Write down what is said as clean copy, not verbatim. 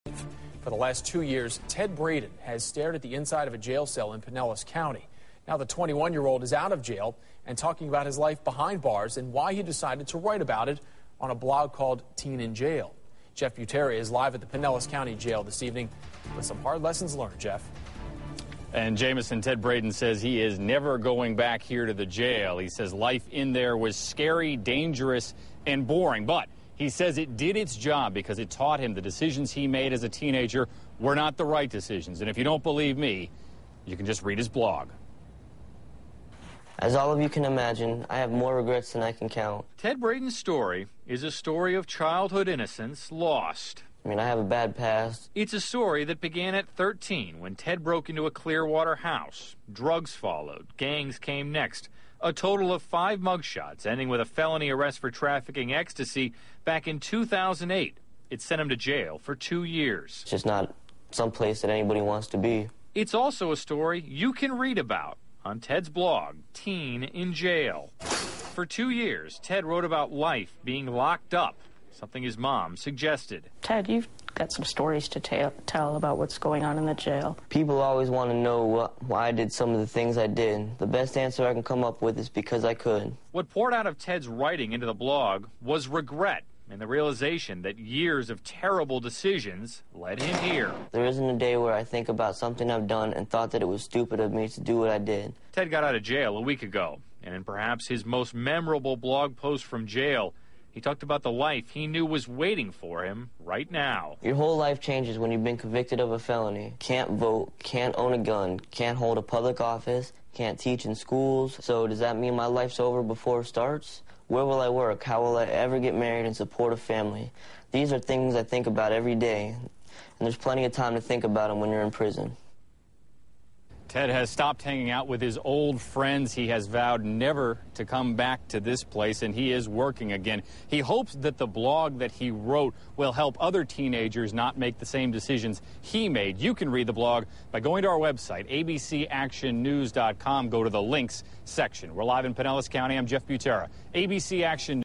For the last 2 years, Ted Braden has stared at the inside of a jail cell in Pinellas County. Now the 21-year-old is out of jail and talking about his life behind bars and why he decided to write about it on a blog called Teen in Jail. Jeff Butera is live at the Pinellas County Jail this evening with some hard lessons learned. Jeff. And Jameson, Ted Braden says he is never going back here to the jail. He says life in there was scary, dangerous, and boring. But he says it did its job because it taught him the decisions he made as a teenager were not the right decisions. And if you don't believe me, you can just read his blog. As all of you can imagine, I have more regrets than I can count. Ted Braden's story is a story of childhood innocence lost. I mean, I have a bad past. It's a story that began at 13 when Ted broke into a Clearwater house. Drugs followed. Gangs came next. A total of 5 mugshots, ending with a felony arrest for trafficking ecstasy back in 2008. It sent him to jail for 2 years. It's just not some place that anybody wants to be. It's also a story you can read about on Ted's blog, Teen in Jail. For 2 years, Ted wrote about life being locked up, something his mom suggested. Ted, you've got some stories to tell about what's going on in the jail. People always want to know why I did some of the things I did. The best answer I can come up with is because I could. What poured out of Ted's writing into the blog was regret and the realization that years of terrible decisions led him here. There isn't a day where I think about something I've done and thought that it was stupid of me to do what I did. Ted got out of jail a week ago, and in perhaps his most memorable blog post from jail, he talked about the life he knew was waiting for him right now. Your whole life changes when you've been convicted of a felony. Can't vote, can't own a gun, can't hold a public office, can't teach in schools. So does that mean my life's over before it starts? Where will I work? How will I ever get married and support a family? These are things I think about every day, and there's plenty of time to think about them when you're in prison. Ted has stopped hanging out with his old friends. He has vowed never to come back to this place, and he is working again. He hopes that the blog that he wrote will help other teenagers not make the same decisions he made. You can read the blog by going to our website, abcactionnews.com. Go to the links section. We're live in Pinellas County. I'm Jeff Butera, ABC Action News.